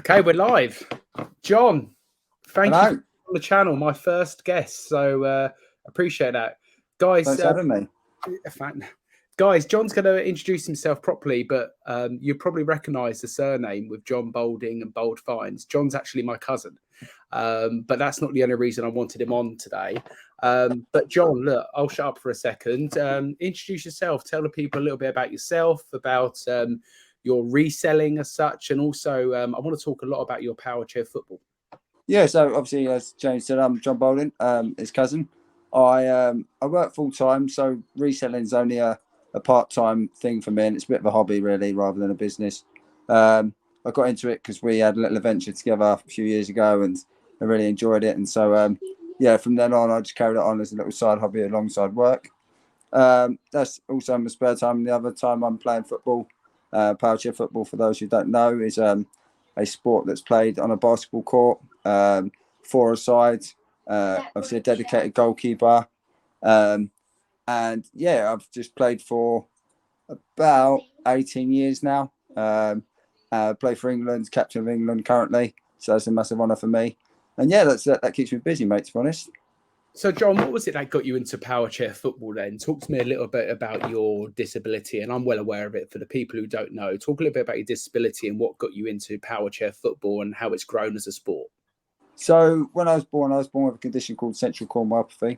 Okay, we're live. John, thank you Hello. for the channel, my first guest. So appreciate that. Guys, Thanks for having me. guys, John's going to introduce himself properly, but you probably recognise the surname with John Boulding and Bold Finds. John's actually my cousin, but that's not the only reason I wanted him on today. But John, look, I'll shut up for a second. Introduce yourself. Tell the people a little bit about yourself, about your reselling as such, and also I want to talk a lot about your Powerchair Football. Yeah, so obviously, as James said, I'm John Boulding, his cousin. I work full time, so reselling is only a part-time thing for me, and it's a bit of a hobby really, rather than a business. I got into it because we had a little adventure together a few years ago, and I really enjoyed it. And so, yeah, from then on, I just carried it on as a little side hobby alongside work. That's also in my spare time. And the other time, I'm playing football. Powerchair football, for those who don't know, is a sport that's played on a basketball court, four aside, obviously a dedicated goalkeeper. And yeah, I've just played for about 18 years now. Play for England, captain of England currently. So that's a massive honour for me. And yeah, that keeps me busy, mate, to be honest. So, John, what was it that got you into Powerchair Football then? Talk to me a little bit about your disability, and I'm well aware of it. For the people who don't know, talk a little bit about your disability and what got you into Powerchair Football and how it's grown as a sport. So when I was born with a condition called central core myopathy,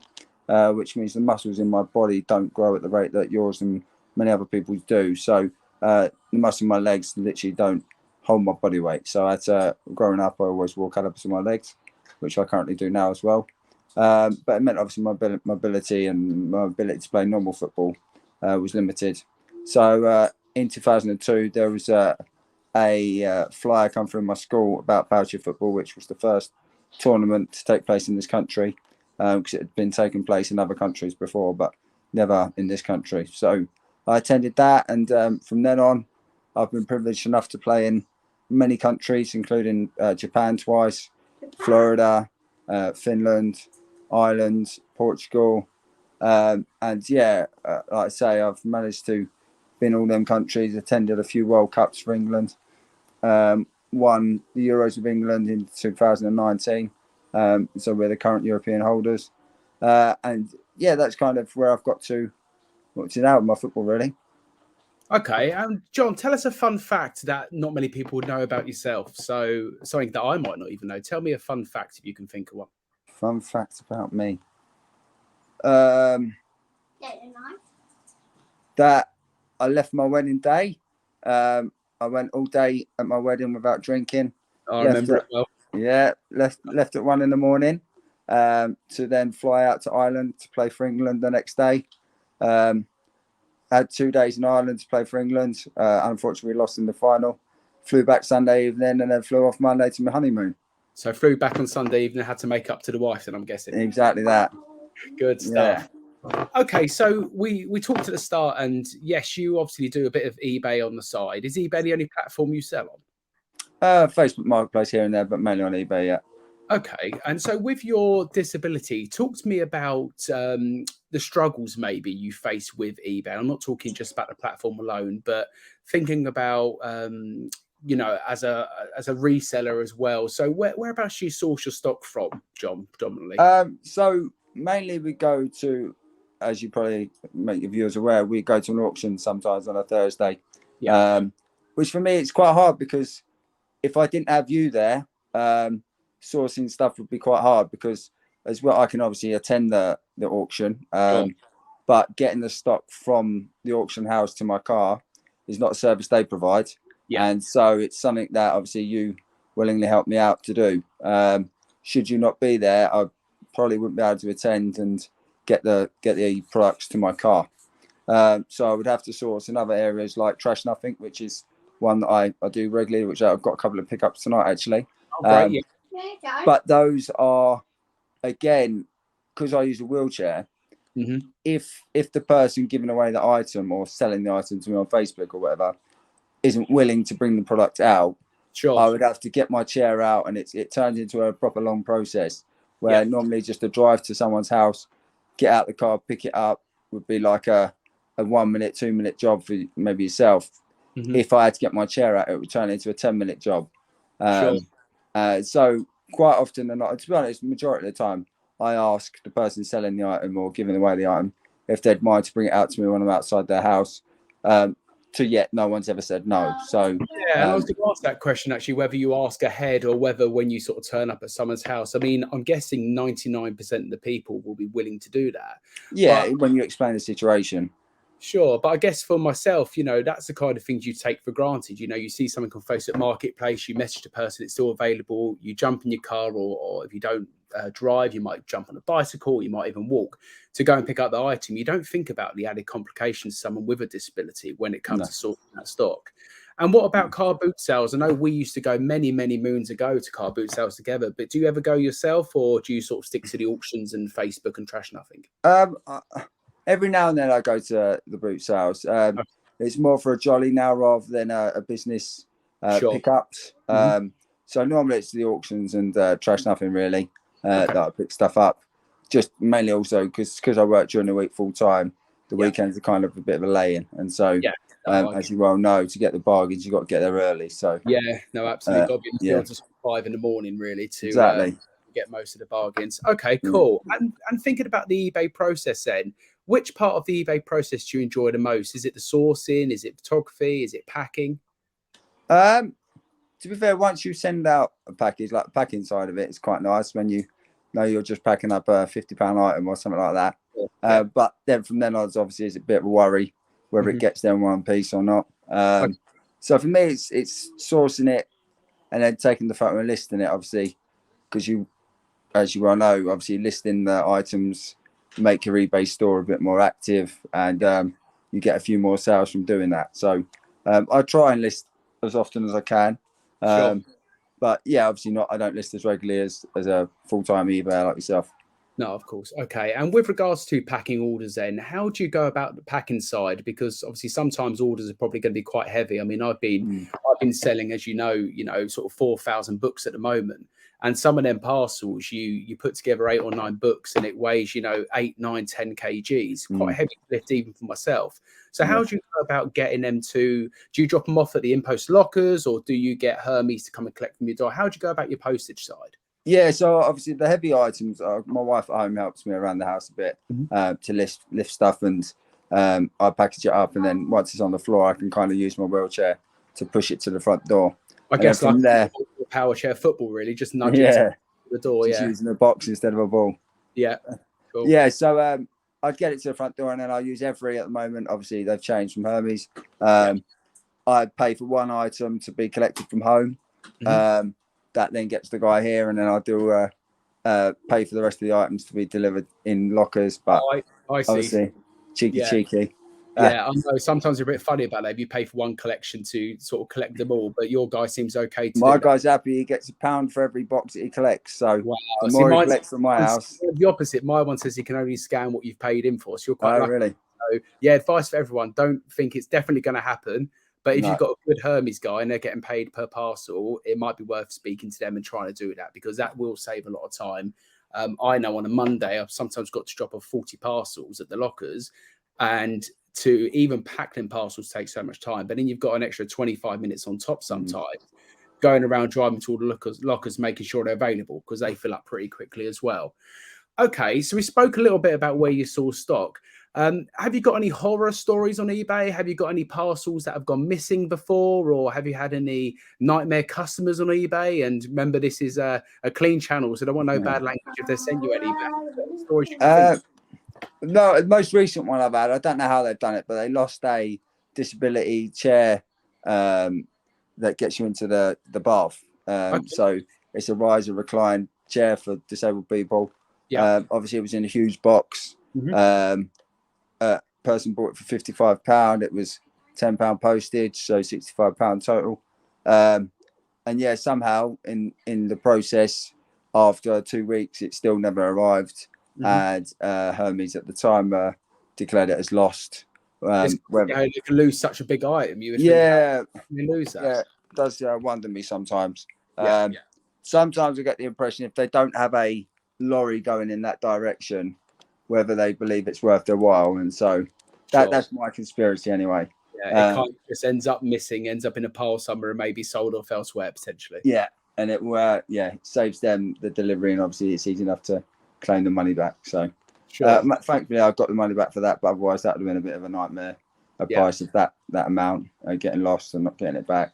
which means the muscles in my body don't grow at the rate that yours and many other people do. So the muscles in my legs literally don't hold my body weight. So growing up, I always wore calipers on my legs, which I currently do now as well. But it meant obviously my mobility and my ability to play normal football was limited. So in 2002, there was a flyer come through my school about Powerchair Football, which was the first tournament to take place in this country, because it had been taking place in other countries before, but never in this country. So I attended that, and from then on, I've been privileged enough to play in many countries, including Japan twice, Florida, Finland, Ireland, Portugal, and yeah, like I say, I've managed to be in all them countries, attended a few World Cups for England, won the Euros of England in 2019, so we're the current European holders, and yeah, that's kind of where I've got to now with my football, really. Okay, John, tell us a fun fact that not many people would know about yourself. So something that I might not even know. Tell me a fun fact if you can think of one. Fun facts about me. That I left my wedding day. I went all day at my wedding without drinking. I remember it well. Yeah, left at 1 a.m. To then fly out to Ireland to play for England the next day. Had 2 days in Ireland to play for England. Unfortunately, we lost in the final. Flew back Sunday evening and then flew off Monday to my honeymoon. So flew back on Sunday evening, had to make up to the wife, then I'm guessing. Exactly that. Good stuff. Yeah. Okay, so we talked at the start, and yes, you obviously do a bit of eBay on the side. Is eBay the only platform you sell on? Facebook Marketplace here and there, but mainly on eBay, yeah. Okay, and so with your disability, talk to me about the struggles maybe you face with eBay. I'm not talking just about the platform alone, but thinking about you know, as a reseller as well. So whereabouts do you source your stock from, John, predominantly? So mainly we go to, as you probably make your viewers aware, we go to an auction sometimes on a Thursday. Yeah. Which for me it's quite hard, because if I didn't have you there, sourcing stuff would be quite hard, because as well I can obviously attend the auction, sure, but getting the stock from the auction house to my car is not a service they provide. Yeah. And so it's something that obviously you willingly help me out to do. Should you not be there, I probably wouldn't be able to attend and get the products to my car. So I would have to source in other areas like Trash Nothing, which is one that I do regularly, which I've got a couple of pickups tonight actually. Oh, great, yeah. But those are, again, because I use a wheelchair, mm-hmm, if the person giving away the item or selling the item to me on Facebook or whatever isn't willing to bring the product out, sure, I would have to get my chair out, and it turns into a proper long process where, yeah, normally just a drive to someone's house, get out the car, pick it up would be like a 1 minute, 2 minute job for maybe yourself. Mm-hmm. If I had to get my chair out, it would turn into a 10-minute job. Sure. So quite often, and to be honest, majority of the time, I ask the person selling the item or giving away the item if they'd mind to bring it out to me when I'm outside their house. To yet, no one's ever said no. So Yeah, and I was going to ask that question actually, whether you ask ahead or whether when you sort of turn up at someone's house. I mean, I'm guessing 99% of the people will be willing to do that. yeah, But when you explain the situation. sure, but I guess for myself, that's the kind of things you take for granted. You see something on Facebook Marketplace, you message the person, it's still available. You jump in your car, or if you don't drive, you might jump on a bicycle, you might even walk to go and pick up the item. You don't think about the added complications of someone with a disability when it comes No. to sorting that stock. And what about car boot sales? I know we used to go many, many moons ago to car boot sales together, but do you ever go yourself, or do you sort of stick to the auctions and Facebook and trash nothing? Every now and then I go to the boot sales. Okay, It's more for a jolly now rather than a business sure. pickups. Mhm. So normally it's the auctions and trash nothing really Okay. that I pick stuff up. Just mainly also because I work during the week full time. The Yeah. weekends are kind of a bit of a lay-in, and so Yeah. No, as you well know, to get the bargains, you got to get there early. So yeah, no, absolutely. Got to be in the yeah, field at 5 in the morning, really, to exactly. get most of the bargains. Okay, Yeah. cool. And thinking about the eBay process, then, which part of the eBay process do you enjoy the most? Is it the sourcing? Is it photography? Is it packing? Um, to be fair, once you send out a package, like the packing side of it, it's quite nice when you know you're just packing up a £50 item or something like that. Yeah. But then from then on, obviously, it's a bit of a worry whether it Mhm. gets there in one piece or not. Okay, So for me, it's sourcing it and then taking the photo and listing it, obviously, because you, as you well know, obviously listing the items make your eBay store a bit more active, and you get a few more sales from doing that. So I try and list as often as I can. sure. But yeah, obviously not. I don't list as regularly as a full time eBay like yourself. No, of course. Okay. And with regards to packing orders, then, how do you go about the packing side? Because obviously sometimes orders are probably going to be quite heavy. I mean, Mm. I've been selling, as sort of 4,000 books at the moment. And some of them parcels, you put together 8 or 9 books, and it weighs, 8, 9, 10 kgs, quite Mm. heavy to lift even for myself. So Yeah. how do you go about getting them to? Do you drop them off at the impost lockers, or do you get Hermes to come and collect from your door? How do you go about your postage side? Yeah, so obviously the heavy items, my wife at home helps me around the house a bit Mhm. to lift stuff, and I package it up, and then once it's on the floor, I can kind of use my wheelchair to push it to the front door, I and then guess like from there, Powerchair Football, really, just nudge it to yeah, the door. just Yeah, using a box instead of a ball. yeah, cool. Yeah, so I'd get it to the front door, and then I use every at the moment. Obviously, they've changed from Hermes. Yeah. I pay for one item to be collected from home. Mhm. Um, that then gets the guy here, and then I do pay for the rest of the items to be delivered in lockers. But I see. obviously, cheeky, Yeah, cheeky. yeah. I know sometimes they're a bit funny about that. If you pay for one collection to sort of collect them all, but your guy seems okay to My do that. guy's happy. He gets £1 for every box that he collects. So Wow. the See, more he collects from my house, the opposite. My one says he can only scan what you've paid in for. So you're quite oh lucky. really? So yeah, advice for everyone: don't think it's definitely going to happen. But if you've No. got a good Hermes guy and they're getting paid per parcel, it might be worth speaking to them and trying to do that, because that will save a lot of time. I know on a Monday, I've sometimes got to drop off 40 parcels at the lockers, and to even pack them parcels takes so much time. But then you've got an extra 25 minutes on top Mm. sometimes, going around driving to all the lockers, making sure they're available, because they fill up pretty quickly as well. Okay, so we spoke a little bit about where you saw stock. Have you got any horror stories on eBay? Have you got any parcels that have gone missing before, or have you had any nightmare customers on eBay? And remember, this is a clean channel, so I don't want no Yeah. bad language if they send you any bad stories you can think. Uh, no, the most recent one I've had, I don't know how they've done it, but they lost a disability chair that gets you into the bath. Okay. So it's a rise and recline chair for disabled people. Yeah. Obviously, it was in a huge box. Mhm. Person bought it for £55. It was £10 postage, so £65 total. And yeah, somehow in the process, after 2 weeks, it still never arrived, Mhm. and Hermes at the time declared it as lost. It's Whether, you can lose such a big item. You would think, how yeah, can you lose that? yeah, it does wonder me sometimes. Yeah. Sometimes I get the impression if they don't have a lorry going in that direction, whether they believe it's worth their while, and so Sure. that's my conspiracy anyway. Yeah, it kind of just ends up in a pile somewhere and maybe sold off elsewhere potentially. Yeah, and it saves them the delivery, and obviously it's easy enough to claim the money back. So Sure. thankfully I got the money back for that, but otherwise that would have been a bit of a nightmare. A price of that amount, getting lost and not getting it back.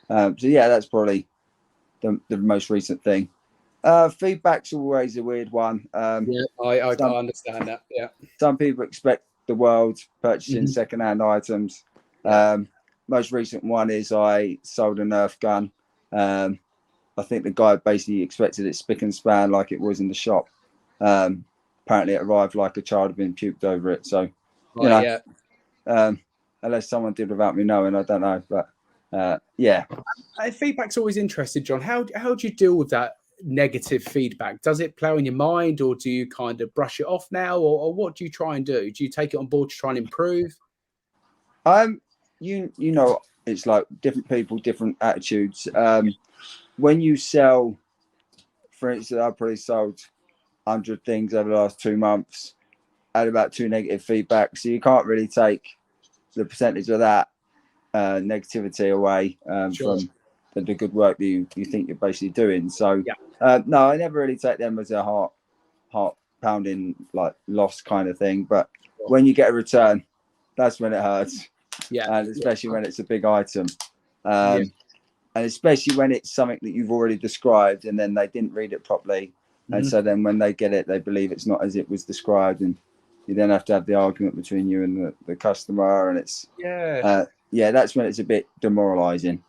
So yeah, that's probably the most recent thing. Feedback's always a weird one. I understand that. Yeah. Some people expect the world purchasing second-hand items. Most recent one is I sold a Nerf gun. I think the guy basically expected it spick and span like it was in the shop. Apparently it arrived like a child had been puked over it. So, unless someone did without me knowing, I don't know. But feedback's always interesting, John. How do you deal with that negative feedback? Does it play on your mind, or do you kind of brush it off now, or what do you try and do? Do you take it on board to try and improve? You know, it's like different people, different attitudes. When you sell, for instance, I've probably sold 100 things over the last 2 months, had about 2 negative feedback. So you can't really take the percentage of that negativity away from the good work that you think you're basically doing. So no, I never really take them as a heart pounding like loss kind of thing. But when you get a return, that's when it hurts. And especially when it's a big item. And especially when it's something that you've already described and then they didn't read it properly. And so then when they get it, they believe it's not as it was described. And you then have to have the argument between you and the customer. And it's, that's when it's a bit demoralizing.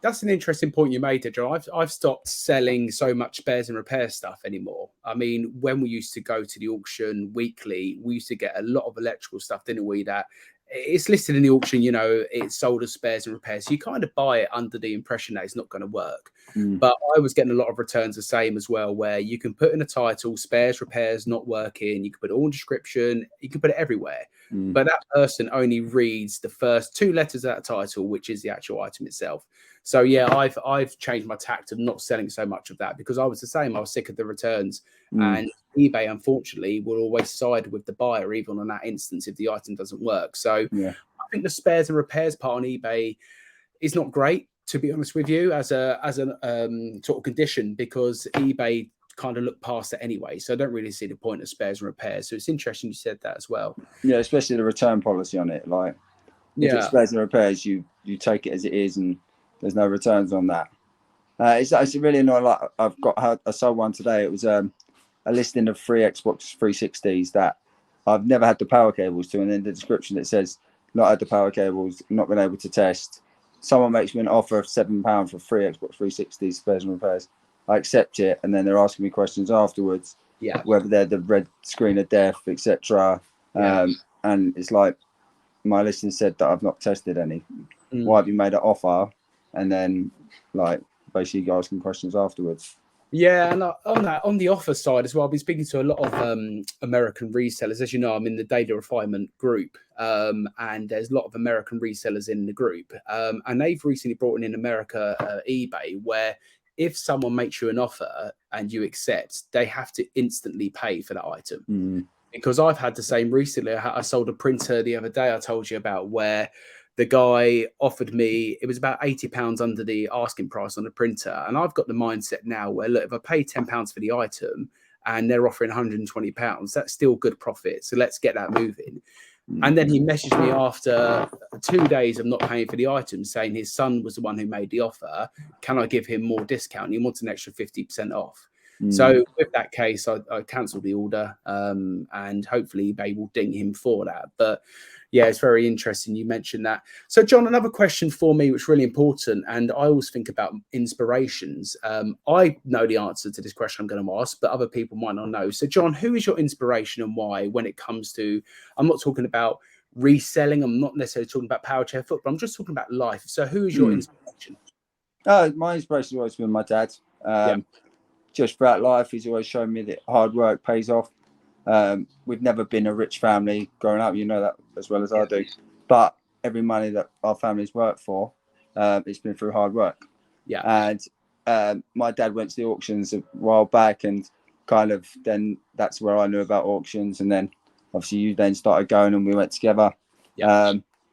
That's an interesting point you made there, John. I've stopped selling so much spares and repair stuff anymore. I mean, when we used to go to the auction weekly, we used to get a lot of electrical stuff, didn't we? That it's listed in the auction, it's sold as spares and repairs. So you kind of buy it under the impression that it's not going to work. But I was getting a lot of returns the same as well, where you can put in a title, spares, repairs, not working. You can put it all in description. You can put it everywhere. But that person only reads the first 2 letters of that title, which is the actual item itself. So yeah, I've changed my tact of not selling so much of that because I was the same. I was sick of the returns, and eBay unfortunately will always side with the buyer even on that instance if the item doesn't work. So I think the spares and repairs part on eBay is not great, to be honest with you, as a sort of condition, because eBay kind of look past it anyway. So I don't really see the point of spares and repairs. So it's interesting you said that as well. Yeah, especially the return policy on it. Like if it's spares and repairs, you take it as it is and there's no returns on that. It's really annoying. Like I sold one today. It was a listing of 3 Xbox 360s that I've never had the power cables to, and in the description it says not had the power cables, not been able to test. Someone makes me an offer of £7 for 3 Xbox 360s spares and repairs. I accept it, and then they're asking me questions afterwards, whether they're the red screen of death, etc. And it's like my listing said that I've not tested any. Why have you made an offer? And then like basically asking questions afterwards. Yeah, and on the offer side as well, I've been speaking to a lot of American resellers. As you know, I'm in the data refinement group, and there's a lot of American resellers in the group. And they've recently brought in America eBay, where if someone makes you an offer and you accept, they have to instantly pay for that item. Because I've had the same recently. I sold a printer the other day I told you about, where the guy offered me, it was about £80 under the asking price on the printer. And I've got the mindset now where, look, if I pay £10 for the item and they're offering £120, that's still good profit. So let's get that moving. And then he messaged me after 2 days of not paying for the item, saying his son was the one who made the offer. Can I give him more discount? He wants an extra 50% off. So with that case, I cancelled the order, and hopefully eBay will ding him for that. But yeah, it's very interesting you mentioned that. So John, another question for me, which is really important, and I always think about inspirations. I know the answer to this question I'm going to ask, but other people might not know. So John, who is your inspiration and why when it comes to, I'm not talking about reselling, I'm not necessarily talking about Powerchair Football, I'm just talking about life. So who is your inspiration? My inspiration has always been my dad. Just throughout life, he's always shown me that hard work pays off. We've never been a rich family growing up, you know that as well as I do. But every money that our family's worked for, it's been through hard work. And my dad went to the auctions a while back, and kind of then that's where I knew about auctions. And then obviously you then started going, and we went together.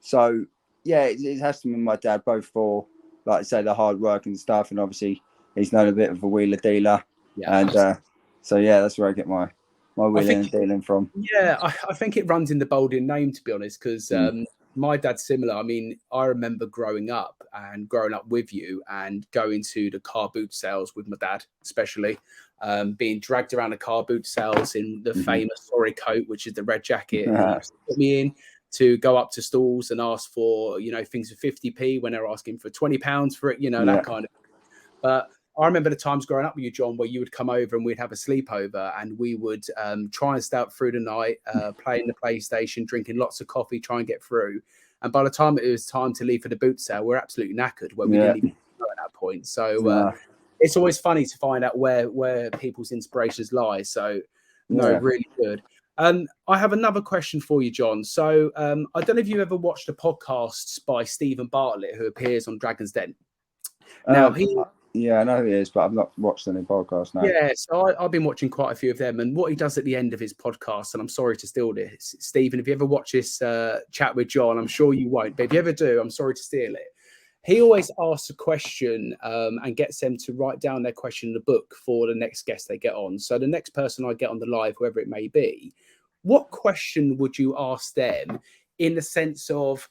So yeah, it has to be my dad, both for, like I say, the hard work and stuff, and obviously he's known a bit of a wheeler dealer, and so yeah, that's where I get my wheeling and dealing from. Yeah, I think it runs in the Boulding name, to be honest, because my dad's similar. I mean, I remember growing up with you and going to the car boot sales with my dad, especially being dragged around the car boot sales in the famous sorry coat, which is the red jacket. And he used to put me in to go up to stalls and ask for, things for 50p when they're asking for £20 for it, that kind of. But I remember the times growing up with you, John, where you would come over and we'd have a sleepover and we would try and stay up through the night, playing the PlayStation, drinking lots of coffee, try and get through. And by the time it was time to leave for the boot sale, we're absolutely knackered where we didn't even know at that point. So it's always funny to find out where people's inspirations lie. So, really good. I have another question for you, John. So I don't know if you ever watched the podcasts by Stephen Bartlett, who appears on Dragon's Den. Now, I know who he is, but I've not watched any podcasts now. Yeah, so I've been watching quite a few of them, and what he does at the end of his podcast, and I'm sorry to steal this, Stephen, if you ever watch this chat with John, I'm sure you won't, but if you ever do, I'm sorry to steal it. He always asks a question and gets them to write down their question in the book for the next guest they get on. So the next person I get on the live, whoever it may be, what question would you ask them in the sense of,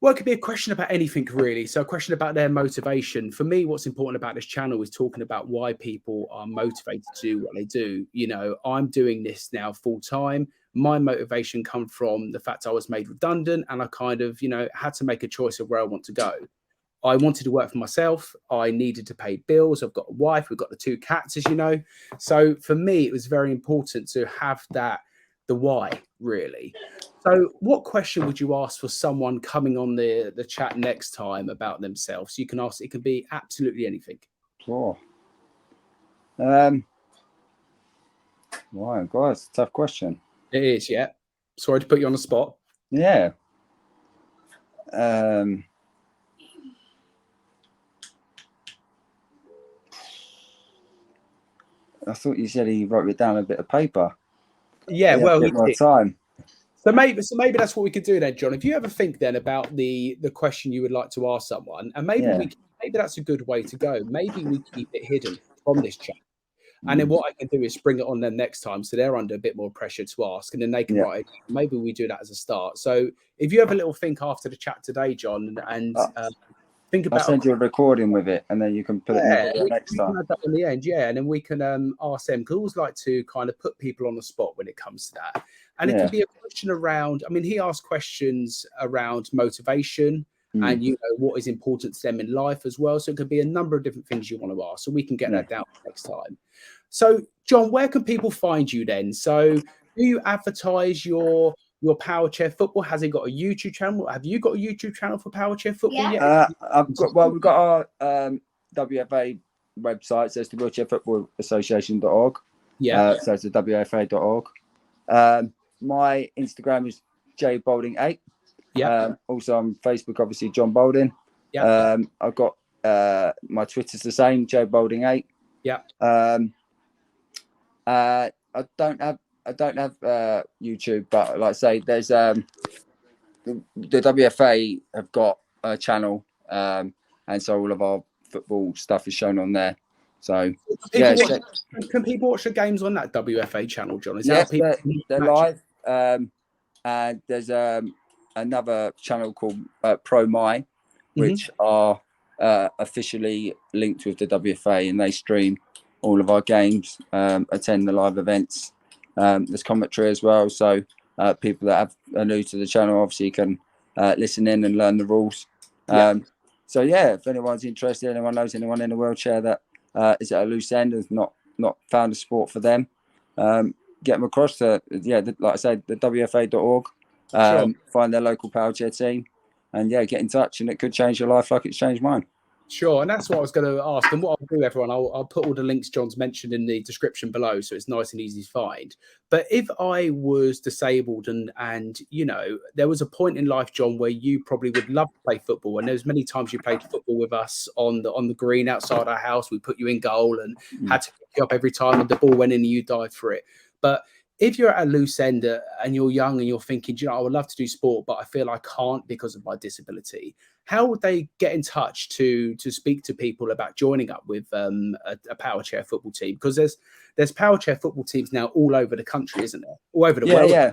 well, it could be a question about anything, really. So a question about their motivation. For me, what's important about this channel is talking about why people are motivated to do what they do. I'm doing this now full time. My motivation come from the fact I was made redundant and I kind of, had to make a choice of where I want to go. I wanted to work for myself. I needed to pay bills. I've got a wife. We've got the 2 cats, as you know. So for me, it was very important to have the why, really. So what question would you ask for someone coming on the chat next time about themselves? You can ask, it can be absolutely anything. Sure. Wow, God, it's a tough question. It is, yeah. Sorry to put you on the spot. Yeah. I thought you said he wrote it down on a bit of paper. Yeah, well, he did. Time. So maybe that's what we could do then, John. If you ever think then about the question you would like to ask someone, and maybe that's a good way to go. Maybe we keep it hidden from this chat. And then what I can do is bring it on them next time, so they're under a bit more pressure to ask, and then they can write it. Maybe we do that as a start. So if you have a little think after the chat today, John, and think about, I'll send you a recording with it, and then you can put it in next time. Add that in the end, and then we can ask them. Because I always like to kind of put people on the spot when it comes to that, and it can be a question around. I mean, he asked questions around motivation. And what is important to them in life as well. So it could be a number of different things you want to ask. So we can get that down next time. So John, where can people find you then? So do you advertise your Powerchair Football? Has he got a YouTube channel? Have you got a YouTube channel for Powerchair Football yet? We've got our WFA website. So it's the Wheelchair Football Association.org. Yeah. So it's the WFA.org. My Instagram is jboulding8. Yeah. Also on Facebook, obviously John Boulding. Yeah. I've got my Twitter's the same, Joe Boulding8. Yeah. I don't have YouTube, but like I say, there's the WFA have got a channel, and so all of our football stuff is shown on there. So can people watch the games on that WFA channel, John? Is that they're live. And there's another channel called Pro My, which are officially linked with the WFA, and they stream all of our games, attend the live events. There's commentary as well, so people that are new to the channel obviously can listen in and learn the rules. So if anyone's interested, anyone knows anyone in a wheelchair that is at a loose end and not found a sport for them, get them across to like I said, the WFA.org. Find their local Powerchair team, and get in touch, and it could change your life like it's changed mine. Sure, and that's what I was going to ask. And what I'll do, everyone, I'll put all the links John's mentioned in the description below, so it's nice and easy to find. But if I was disabled and there was a point in life, John, where you probably would love to play football, and there was many times you played football with us on the green outside our house. We put you in goal and had to pick you up every time, and the ball went in and you dived for it. But if you're at a loose end and you're young and you're thinking, you know, I would love to do sport, but I feel I can't because of my disability, how would they get in touch to speak to people about joining up with a Powerchair football team? Because there's Powerchair football teams now all over the country, isn't there? All over the world. Yeah.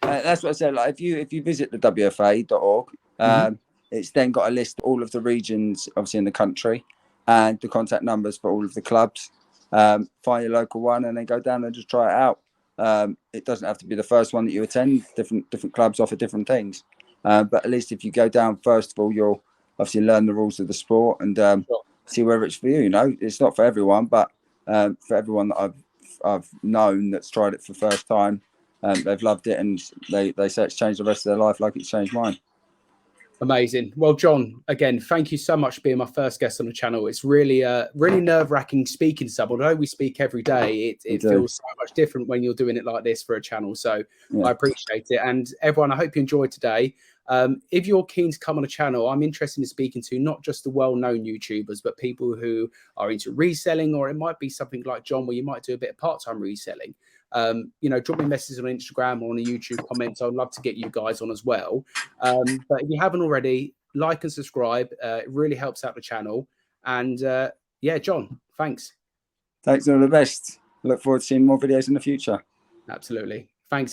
That's what I said. Like if you visit the WFA.org, it's then got a list of all of the regions, obviously in the country, and the contact numbers for all of the clubs. Find your local one and then go down and just try it out. It doesn't have to be the first one that you attend. Different clubs offer different things, but at least if you go down, first of all, you'll obviously learn the rules of the sport and see whether it's for you. You know, it's not for everyone, but for everyone that I've known that's tried it for the first time, they've loved it, and they say it's changed the rest of their life like it's changed mine. Amazing. Well, John, again, thank you so much for being my first guest on the channel. It's really nerve-wracking speaking to someone. Although we speak every day, it feels so much different when you're doing it like this for a channel. So I appreciate it. And everyone, I hope you enjoyed today. If you're keen to come on a channel, I'm interested in speaking to not just the well-known YouTubers, but people who are into reselling, or it might be something like John, where you might do a bit of part-time reselling. You know, drop me messages on Instagram or on the YouTube comments. I'd love to get you guys on as well. But if you haven't already, like and subscribe. It really helps out the channel. And yeah, John, thanks. Thanks, all the best. Look forward to seeing more videos in the future. Absolutely.